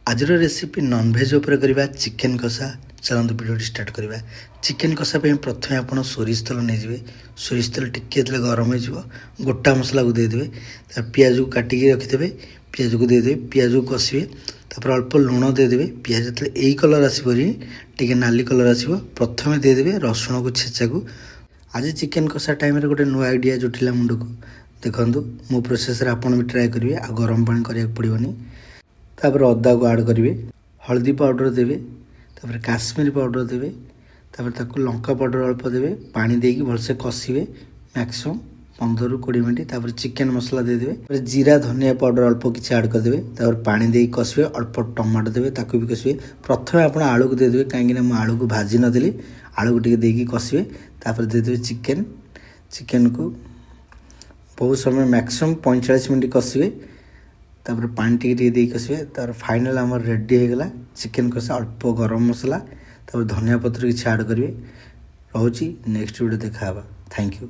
आज recipe non-veg उपर करवा चिकेन कषा। चलते भिडियो स्टार्ट करवा। चिकेन कषा प्रथम आप सोरिष तेल नहीं सोरिष तेल टिके गरम हो गोटा मसला को देदेवे पियाज को काटिकी रखिथे पियाज को देदेवे पियाज को कषिए तापर अल्प लुण देदेवे पियाज जो यही कलर आसपरी टे नाली कलर आसो प्रथम देदेवे रसुण को छेचा को। आज चिकेन कषा टाइम गोटे नुआ आइडिया जुटिला मुंड को देखूँ मो प्रोसेस आपड़ भी ट्राए करेंगे आ गरम पानी कराया पड़ोनी। तापर अदा को ऐड करेंगे हल्दी पाउडर देवे तापर काश्मीरी पाउडर देवे तापर ताको लंका पाउडर अल्प देवे पानी देकी भलसे कषिए मैक्सिमम 15 ରୁ 20 मिनट। तापर चिकेन मसला देदेवे जीरा धनिया पाउडर अल्प किसी ऐड करदेवे तापर पानी देकी कषिए अल्प टमाटो देवे ताको भी कषिए। प्रथम आप आलू को देदेवे कहीं मुझे आलू को भाजी नदेली आलू को टे देकी कषिए तापर देदेवे चिकेन को बहुत समय मैक्सिमम 45 मिनट कषिए तापर पानी टे दे कषिए तार फाइनल आम रेडी होगला चिकेन कषा अल्प गरम मसला तापर धनिया पत्र किसी ऐड करेंगे। रोची नेक्स्ट वीडियो देखा। Thank you.